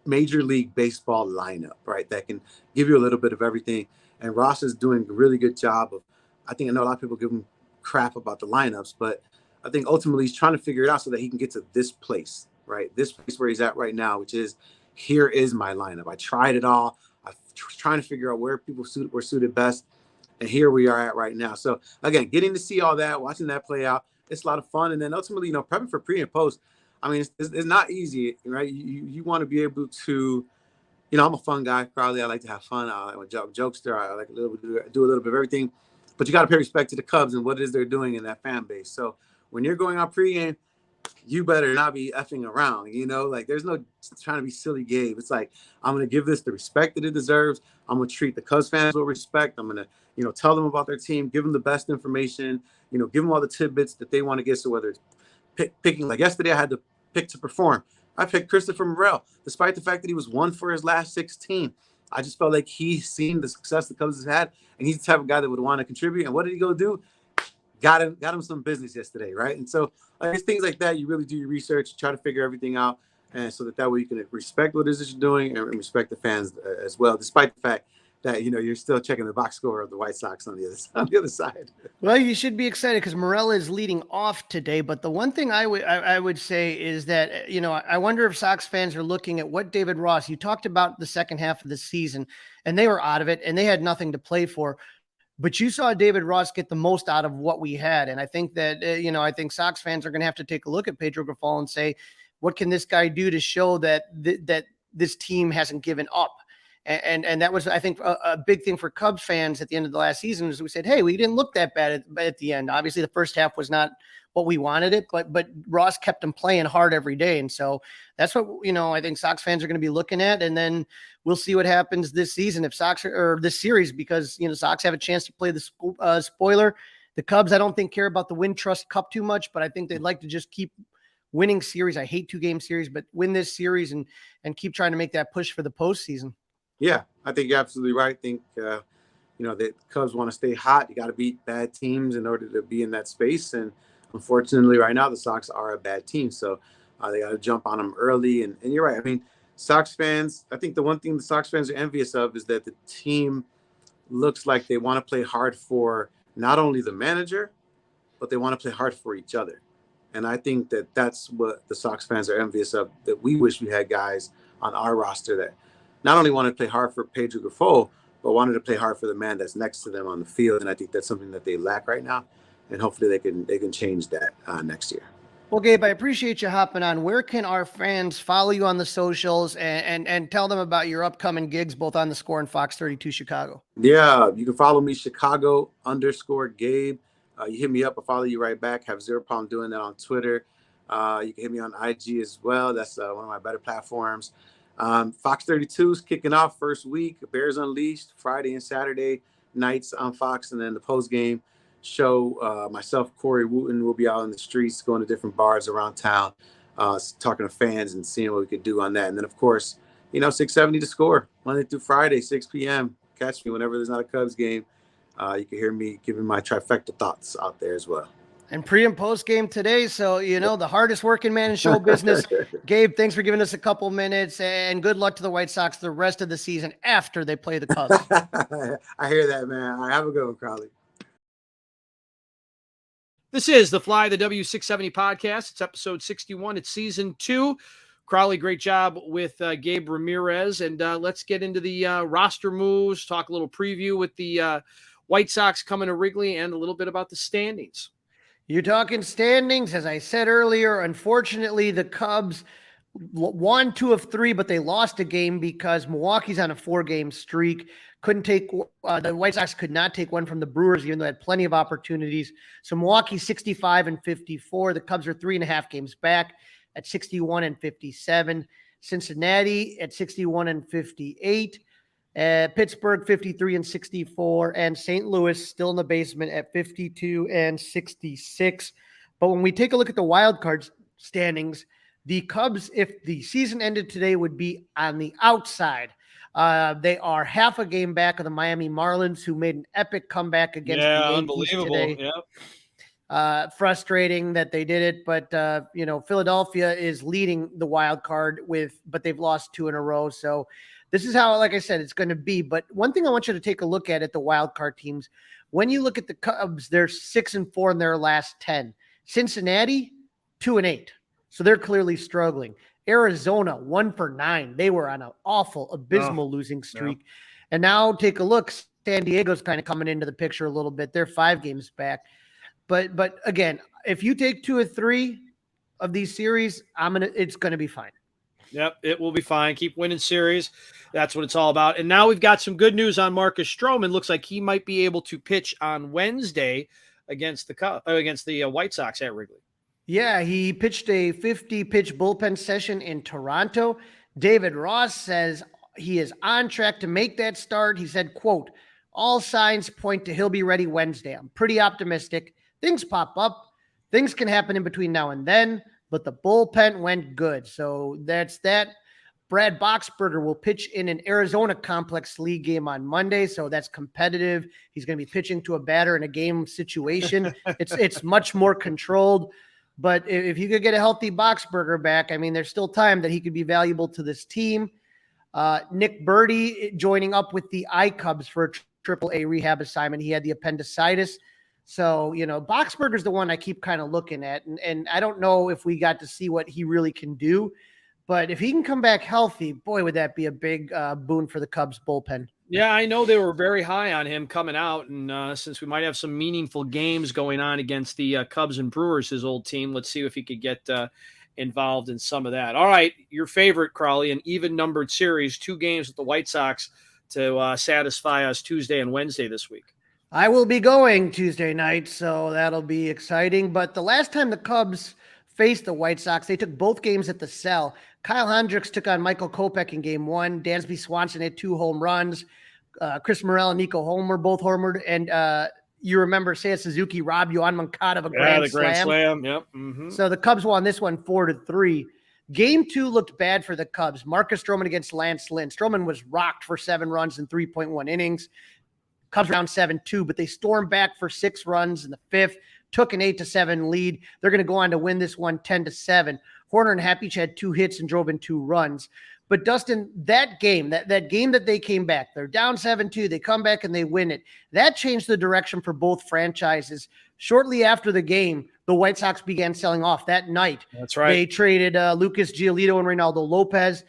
Major League Baseball lineup, right? That can give you a little bit of everything. And Ross is doing a really good job of, I know a lot of people give him crap about the lineups, but I think ultimately he's trying to figure it out so that he can get to this place, right? This place where he's at right now, which is, here is my lineup. I tried it all. I was trying to figure out where people were suited best. And here we are at right now. So again, getting to see all that, watching that play out, it's a lot of fun. And then ultimately, prepping for pre and post. I mean, it's not easy, right? You want to be able to, I'm a fun guy, Crawly. I like to have fun. I'm a jokester. I like do a little bit of everything. But you got to pay respect to the Cubs and what it is they're doing in that fan base. So when you're going on pregame, you better not be effing around, like there's no trying to be silly Gabe. It's like, I'm going to give this the respect that it deserves. I'm going to treat the Cubs fans with respect. I'm going to, tell them about their team, give them the best information, give them all the tidbits that they want to get. So whether it's picking, like yesterday, I had to pick to perform. I picked Christopher Morel, despite the fact that he was 1 for his last 16. I just felt like he's seen the success the Cubs has had, and he's the type of guy that would want to contribute. And what did he go do? Got him some business yesterday, right? And so it's things like that. You really do your research, try to figure everything out, and so that way you can respect what it is that you're doing and respect the fans as well, despite the fact that you're still checking the box score of the White Sox on the other side. Well, you should be excited because Morel is leading off today. But the one thing I would say is that I wonder if Sox fans are looking at what David Ross. You talked about the second half of the season, and they were out of it, and they had nothing to play for. But you saw David Ross get the most out of what we had. And I think that, I think Sox fans are going to have to take a look at Pedro Grifol and say, what can this guy do to show that that this team hasn't given up? And that was, I think, a big thing for Cubs fans at the end of the last season is we said, hey, we didn't look that bad at the end. Obviously, the first half was not what we wanted it, but Ross kept them playing hard every day. And so that's what, I think Sox fans are going to be looking at. And then we'll see what happens this season if Sox or this series, because, Sox have a chance to play the spoiler. The Cubs, I don't think care about the Wintrust Cup too much, but I think they'd like to just keep winning series. I hate 2-game series, but win this series and keep trying to make that push for the postseason. Yeah, I think you're absolutely right. I think, the Cubs want to stay hot. You got to beat bad teams in order to be in that space. And unfortunately, right now, the Sox are a bad team. So they got to jump on them early. And you're right. I mean, Sox fans, I think the one thing the Sox fans are envious of is that the team looks like they want to play hard for not only the manager, but they want to play hard for each other. And I think that that's what the Sox fans are envious of, that we wish we had guys on our roster that not only wanted to play hard for Pedro Grifol, but wanted to play hard for the man that's next to them on the field. And I think that's something that they lack right now. And hopefully they can change that next year. Well, Gabe, I appreciate you hopping on. Where can our fans follow you on the socials and tell them about your upcoming gigs, both on the Score and Fox 32 Chicago? Yeah, you can follow me, Chicago_Gabe. You hit me up, I'll follow you right back. Have zero problem doing that on Twitter. You can hit me on IG as well. That's one of my better platforms. Fox 32 is kicking off first week. Bears Unleashed, Friday and Saturday nights on Fox. And then the post-game show, myself, Corey Wooten, will be out in the streets, going to different bars around town, talking to fans and seeing what we could do on that. And then, of course, 670 to Score, Monday through Friday, 6 p.m. Catch me whenever there's not a Cubs game. You can hear me giving my trifecta thoughts out there as well. And pre and post game today. So, the hardest working man in show business. Gabe, thanks for giving us a couple minutes, and good luck to the White Sox the rest of the season after they play the Cubs. I hear that, man. All right, have a good one, Crawly. This is the Fly the W670 podcast. It's episode 61. It's season 2. Crawly, great job with Gabe Ramirez. And let's get into the roster moves, talk a little preview with the White Sox coming to Wrigley, and a little bit about the standings. You're talking standings. As I said earlier, unfortunately, the Cubs won 2 of 3, but they lost a game because Milwaukee's on a 4-game streak. Couldn't take the White Sox could not take one from the Brewers, even though they had plenty of opportunities. So Milwaukee's 65 and 54. The Cubs are 3.5 games back at 61 and 57. Cincinnati at 61 and 58. Pittsburgh 53 and 64, and St. Louis still in the basement at 52 and 66. But when we take a look at the wild card standings, the Cubs, if the season ended today, would be on the outside. They are half a game back of the Miami Marlins, who made an epic comeback against the Yankees today. Yep. Frustrating that they did it, but Philadelphia is leading the wild card but they've lost 2 in a row. So this is how, like I said, it's going to be. But one thing I want you to take a look at the wild card teams, when you look at the Cubs, they're 6 and 4 in their last 10. Cincinnati 2 and 8. So they're clearly struggling. Arizona 1 for 9. They were on an awful, abysmal losing streak. Yeah. And now take a look. San Diego's kind of coming into the picture a little bit. They're 5 games back. But again, if you take 2 or 3 of these series, it's gonna be fine. Yep, it will be fine. Keep winning series. That's what it's all about. And now we've got some good news on Marcus Stroman. Looks like he might be able to pitch on Wednesday against the White Sox at Wrigley. Yeah, he pitched a 50-pitch bullpen session in Toronto. David Ross says he is on track to make that start. He said, quote, "All signs point to he'll be ready Wednesday. I'm pretty optimistic. Things pop up. Things can happen in between now and then, but the bullpen went good." So that's that. Brad Boxberger will pitch in an Arizona Complex League game on Monday, so that's competitive. He's going to be pitching to a batter in a game situation. It's much more controlled. But if you could get a healthy Boxberger back, I mean, there's still time that he could be valuable to this team. Nick Birdie joining up with the I-Cubs for a AAA rehab assignment. He had the appendicitis. So, Boxberger's the one I keep kind of looking at. And I don't know if we got to see what he really can do. But if he can come back healthy, boy, would that be a big boon for the Cubs bullpen. Yeah, I know they were very high on him coming out. And since we might have some meaningful games going on against the Cubs and Brewers, his old team, let's see if he could get involved in some of that. All right, your favorite, Crawly, an even-numbered series, 2 games with the White Sox to satisfy us Tuesday and Wednesday this week. I will be going Tuesday night, so that'll be exciting. But the last time the Cubs faced the White Sox, they took both games at the Cell. Kyle Hendricks took on Michael Kopech in game 1. Dansby Swanson had 2 home runs. Chris Morel and Nico Homer both homered. And you remember Seiya Suzuki robbed Yoan Moncada of a grand slam. Yep. Mm-hmm. So the Cubs won this one 4-3. Game 2 looked bad for the Cubs. Marcus Stroman against Lance Lynn. Stroman was rocked for 7 runs in 3.1 innings. Cubs round 7-2, but they stormed back for 6 runs in the 5th, took an 8-7 lead. They're going to go on to win this one 10-7. Horner and Happich had 2 hits and drove in 2 runs. But Dustin, that game, that game that they came back, they're down 7-2, they come back and they win it. That changed the direction for both franchises. Shortly after the game, the White Sox began selling off that night. That's right. They traded Lucas Giolito and Reynaldo Lopez.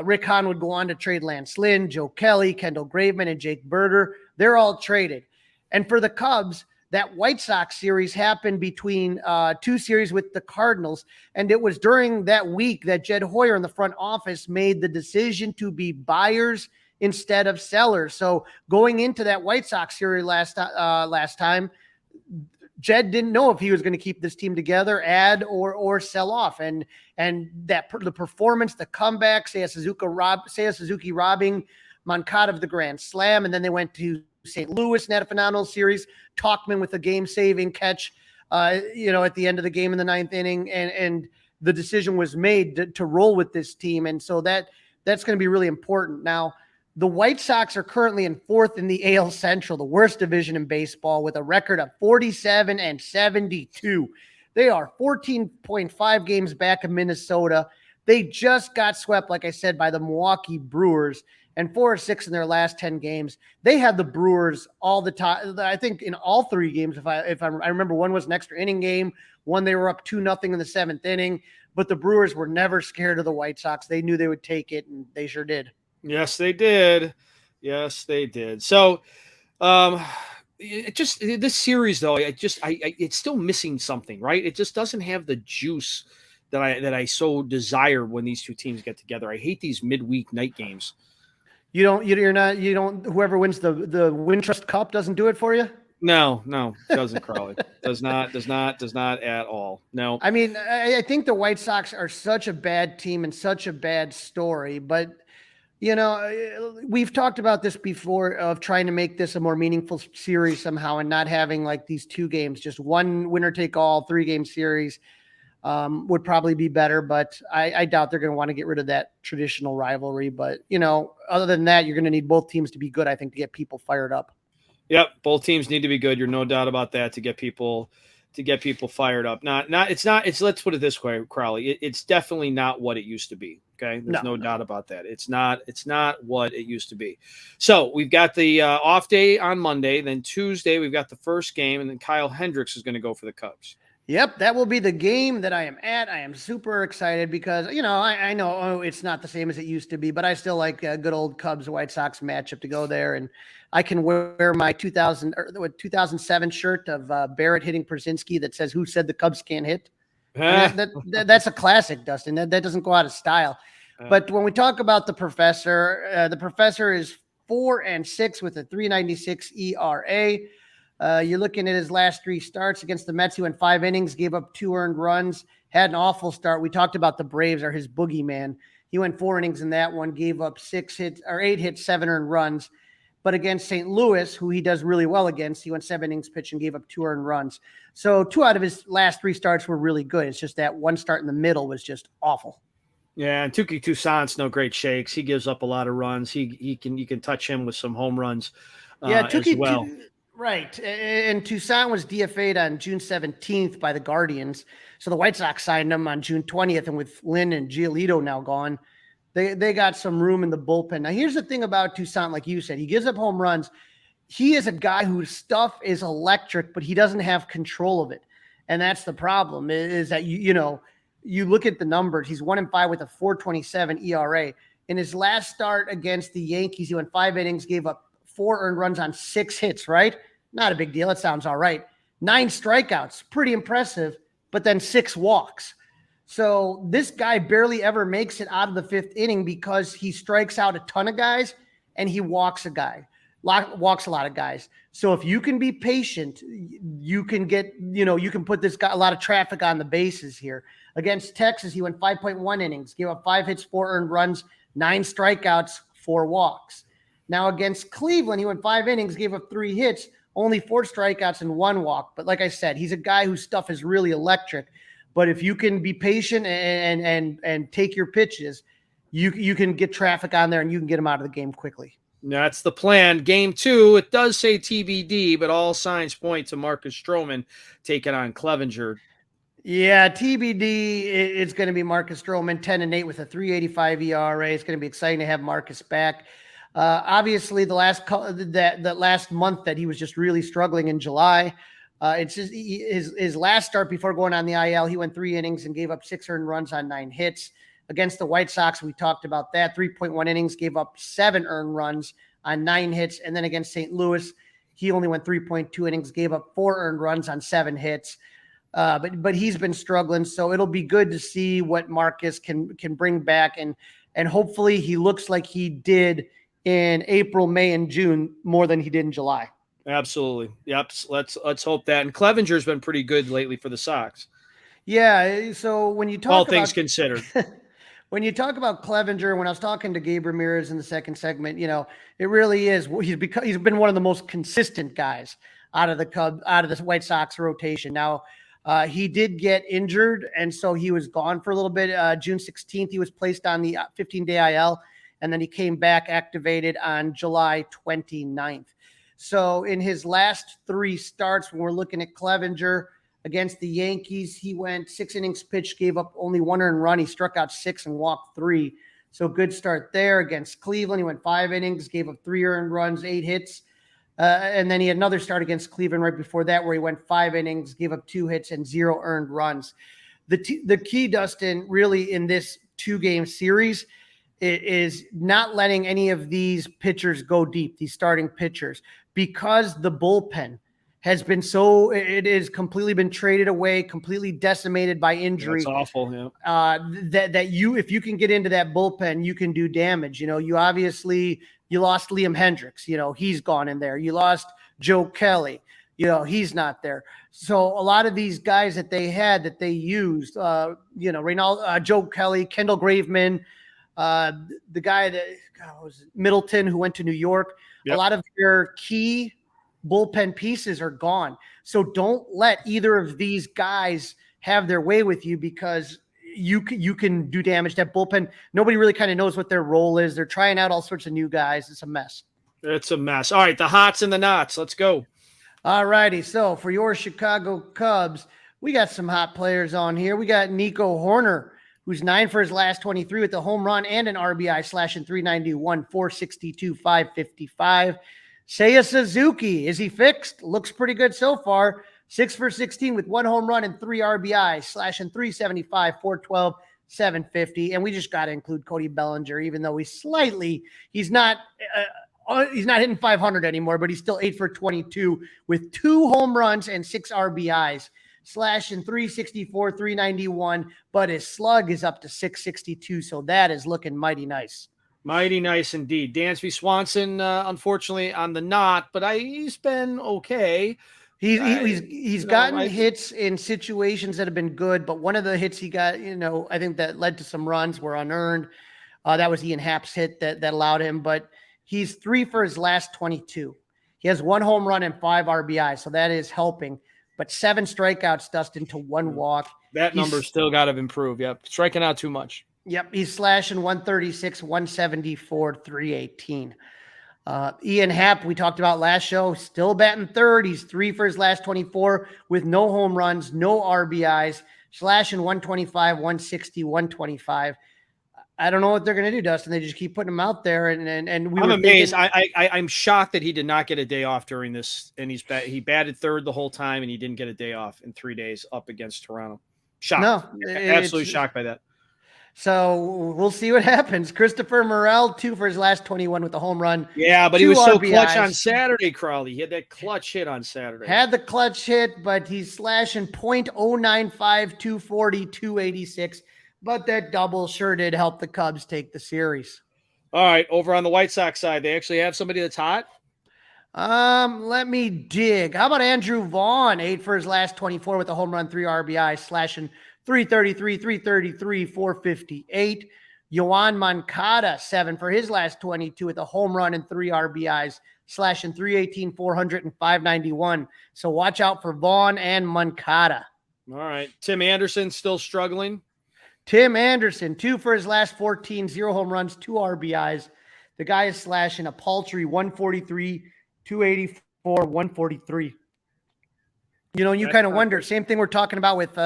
Rick Hahn would go on to trade Lance Lynn, Joe Kelly, Kendall Graveman, and Jake Berger. They're all traded. And for the Cubs, that White Sox series happened between 2 series with the Cardinals. And it was during that week that Jed Hoyer in the front office made the decision to be buyers instead of sellers. So going into that White Sox series last time, Jed didn't know if he was going to keep this team together, add or sell off. And that the performance, the comeback, Seiya Suzuki robbing Moncada of the grand slam, and then they went to St. Louis and had a phenomenal series. Talkman with a game-saving catch, at the end of the game in the 9th inning, and the decision was made to roll with this team, and so that's going to be really important. Now, the White Sox are currently in 4th in the AL Central, the worst division in baseball, with a record of 47-72. They are 14.5 games back of Minnesota. They just got swept, like I said, by the Milwaukee Brewers. and 4-6 in their last 10 games. They had the Brewers all the time. I think in all 3 games, I remember, one was an extra inning game, one they were up 2-0 in the 7th inning, but the Brewers were never scared of the White Sox. They knew they would take it, and they sure did. Yes, they did. Yes, they did. So, this series though, it's still missing something, right? It just doesn't have the juice that I so desire when these two teams get together. I hate these midweek night games. Whoever wins the Wintrust Cup doesn't do it for you? No, doesn't. Crawly does not at all. No. I mean, I think the White Sox are such a bad team and such a bad story, but we've talked about this before of trying to make this a more meaningful series somehow and not having like these 2 games, just one winner take all 3-game series would probably be better. But I doubt they're going to want to get rid of that traditional rivalry. But, other than that, you're going to need both teams to be good, I think, to get people fired up. Yep. Both teams need to be good. You're no doubt about that to get people fired up. Let's put it this way, Crawly. It's definitely not what it used to be. Okay. There's no doubt about that. It's not what it used to be. So we've got the off day on Monday. Then Tuesday, we've got the first game, and then Kyle Hendricks is going to go for the Cubs. Yep, that will be the game that I am at. I am super excited because, I know it's not the same as it used to be, but I still like a good old Cubs-White Sox matchup to go there. And I can wear my 2007 shirt of Barrett hitting Przinsky that says, "Who said the Cubs can't hit?" That's a classic, Dustin. That doesn't go out of style. But when we talk about the professor is 4-6 with a 3.96 ERA. You're looking at his last 3 starts against the Mets. He went 5 innings, gave up 2 earned runs, had an awful start. We talked about the Braves are his boogeyman. He went 4 innings in that one, gave up 8 hits, 7 earned runs. But against St. Louis, who he does really well against, he went 7 innings pitched and gave up 2 earned runs. So 2 out of his last 3 starts were really good. It's just that one start in the middle was just awful. Yeah, and Touki Toussaint's no great shakes. He gives up a lot of runs. You can touch him with some home runs. Touki, as well. Right. And Toussaint was DFA'd on June 17th by the Guardians. So the White Sox signed him on June 20th. And with Lynn and Giolito now gone, they got some room in the bullpen. Now, here's the thing about Toussaint, like you said, he gives up home runs. He is a guy whose stuff is electric, but he doesn't have control of it. And that's the problem is that, you look at the numbers. He's 1-5 with a 4.27 ERA. In his last start against the Yankees, he went 5 innings, gave up 4 earned runs on 6 hits, right? Not a big deal. It sounds all right. 9 strikeouts, pretty impressive, but then 6 walks. So this guy barely ever makes it out of the 5th inning because he strikes out a ton of guys and he walks a lot of guys. So if you can be patient, you can get, you can put this guy a lot of traffic on the bases here. Against Texas, he went 5.1 innings, gave up 5 hits, 4 earned runs, 9 strikeouts, 4 walks. Now against Cleveland, he went 5 innings, gave up 3 hits, only 4 strikeouts and 1 walk. But like I said, he's a guy whose stuff is really electric. But if you can be patient and take your pitches, you can get traffic on there and you can get him out of the game quickly. That's the plan. Game 2, it does say TBD, but all signs point to Marcus Stroman taking on Clevenger. Yeah, TBD, it's going to be Marcus Stroman, 10-8 with a 3.85 ERA. It's going to be exciting to have Marcus back. Obviously, the last month that he was just really struggling in July. It's just his last start before going on the IL. He went 3 innings and gave up 6 earned runs on 9 hits. Against the White Sox, we talked about that. 3.1 innings, gave up 7 earned runs on 9 hits. And then against St. Louis, he only went 3.2 innings, gave up 4 earned runs on 7 hits. But he's been struggling, so it'll be good to see what Marcus can bring back, and hopefully he looks like he did in April, May, and June more than he did in July. Absolutely. Yep. Let's hope that. And Clevenger's been pretty good lately for the Sox. Yeah. So when you talk all things considered, when you talk about Clevenger, when I was talking to Gabe Ramirez in the second segment, it really is. He's been one of the most consistent guys out of the White Sox rotation. Now, he did get injured, and so he was gone for a little bit. June 16th, he was placed on the 15-day IL, and then he came back activated on July 29th. So in his last 3 starts, when we're looking at Clevenger against the Yankees, he went 6 innings pitched, gave up only 1 earned run. He struck out 6 and walked 3. So good start there against Cleveland. He went 5 innings, gave up 3 earned runs, 8 hits. And then he had another start against Cleveland right before that where he went 5 innings, gave up 2 hits and 0 earned runs. The key, Dustin, really in this 2-game series is not letting any of these pitchers go deep, these starting pitchers, because the bullpen has been it has completely been traded away, completely decimated by injury. That's awful. Yeah. If you can get into that bullpen, you can do damage. You lost Liam Hendricks, he's gone in there. You lost Joe Kelly, he's not there. So a lot of these guys that they used, Joe Kelly, Kendall Graveman, the guy that was Middleton who went to New York. Yep. A lot of their key bullpen pieces are gone. So don't let either of these guys have their way with you, because you can do damage. That bullpen, nobody really kind of knows what their role is. They're trying out all sorts of new guys. It's a mess. It's a mess. All right, the hots and the nots. Let's go. All righty. So for your Chicago Cubs, we got some hot players on here. We got Nico Horner, who's 9 for his last 23 with a home run and an RBI, slashing 391, 462, 555. Seiya Suzuki, is he fixed? Looks pretty good so far. 6 for 16 with 1 home run and 3 RBIs, slashing 375, 412, 750. And we just got to include Cody Bellinger, even though he's not hitting 500 anymore, but he's still 8 for 22 with 2 home runs and 6 RBIs. Slashing 364, 391, but his slug is up to 662, so that is looking mighty nice. Mighty nice indeed. Dansby Swanson, unfortunately, on the knot, but he's been okay. He's gotten hits in situations that have been good, but one of the hits he got, I think that led to some runs were unearned. That was Ian Happ's hit that allowed him, but he's 3 for his last 22. He has 1 home run and 5 RBI, so that is helping. But 7 strikeouts, Dustin, to 1 walk. That number's still got to improve. Yep. Striking out too much. Yep. He's slashing 136, 174, 318. Ian Happ, we talked about last show, still batting third. He's 3 for his last 24 with no home runs, no RBIs, slashing 125, 160, 125. I don't know what they're going to do, Dustin. They just keep putting him out there, and I'm amazed. I'm shocked that he did not get a day off during this, and he batted third the whole time, and he didn't get a day off in 3 days up against Toronto. Shocked. No, absolutely shocked by that. So we'll see what happens. Christopher Morel, 2 for his last 21 with a home run. Yeah, but he was so clutch on Saturday, Crawly. He had that clutch hit on Saturday. Had the clutch hit, but he's slashing .095, 240, 286. But that double sure did help the Cubs take the series. All right, over on the White Sox side, they actually have somebody that's hot? Let me dig. How about Andrew Vaughn, 8 for his last 24 with a home run, 3 RBI, slashing 333, 333, 458. Yoan Moncada, 7 for his last 22 with a home run and 3 RBIs, slashing 318, 400, and 591. So watch out for Vaughn and Moncada. All right. Tim Anderson still struggling. Tim Anderson, 2 for his last 14, 0 home runs, 2 RBIs. The guy is slashing a paltry 143, 284, 143. You kind of wonder, same thing we're talking about with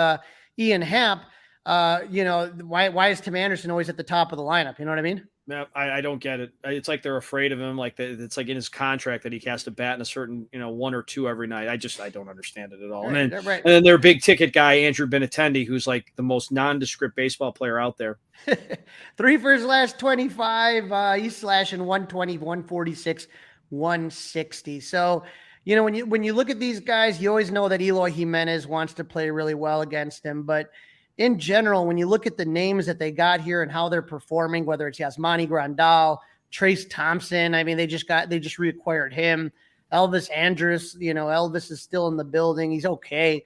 Ian Happ. Why is Tim Anderson always at the top of the lineup? You know what I mean? No, I don't get it. It's like they're afraid of him. Like it's like in his contract that he has to bat in a certain, 1 or 2 every night. I don't understand it at all. Right, and then their big ticket guy, Andrew Benintendi, who's like the most nondescript baseball player out there. 3 for his last 25. He's slashing 120, 146, 160. So, when you look at these guys, you always know that Eloy Jimenez wants to play really well against him, but in general, when you look at the names that they got here and how they're performing, whether it's Yasmani Grandal, Trace Thompson, I mean, they just reacquired him. Elvis Andrus, Elvis is still in the building. He's okay.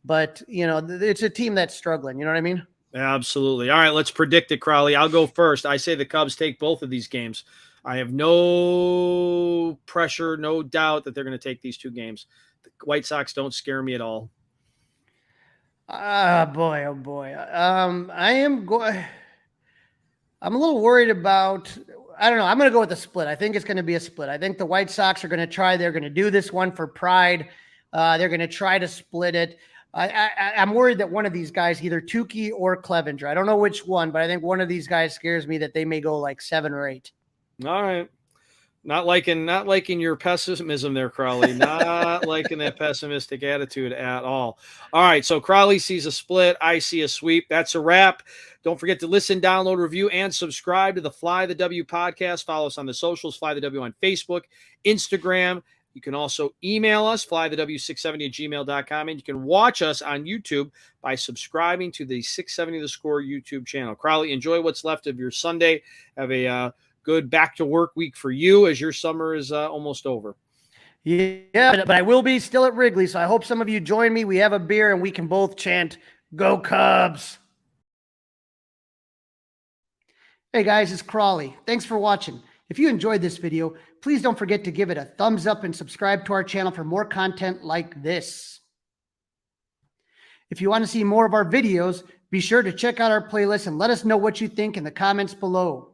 But, it's a team that's struggling. You know what I mean? Absolutely. All right, let's predict it, Crawly. I'll go first. I say the Cubs take both of these games. I have no pressure, no doubt that they're going to take these 2 games. The White Sox don't scare me at all. Oh boy. I'm a little worried about, I don't know. I'm going to go with a split. I think it's going to be a split. I think the White Sox are going to try. They're going to do this one for pride. They're going to try to split it. I'm worried that one of these guys, either Tukey or Clevenger, I don't know which one, but I think one of these guys scares me that they may go like 7 or 8. All right. Not liking your pessimism there, Crawly. Not liking that pessimistic attitude at all. All right, so Crawly sees a split. I see a sweep. That's a wrap. Don't forget to listen, download, review, and subscribe to the Fly the W podcast. Follow us on the socials, Fly the W on Facebook, Instagram. You can also email us, flythew670@gmail.com, and you can watch us on YouTube by subscribing to the 670 The Score YouTube channel. Crawly, enjoy what's left of your Sunday. Have a good back to work week for you as your summer is almost over. Yeah, but I will be still at Wrigley, so I hope some of you join me. We have a beer and we can both chant, "Go Cubs." Hey guys, it's Crawly. Thanks for watching. If you enjoyed this video, please don't forget to give it a thumbs up and subscribe to our channel for more content like this. If you want to see more of our videos, be sure to check out our playlist and let us know what you think in the comments below.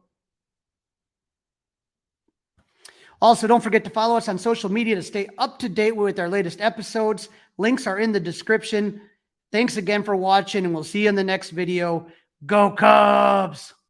Also, don't forget to follow us on social media to stay up to date with our latest episodes. Links are in the description. Thanks again for watching, and we'll see you in the next video. Go Cubs!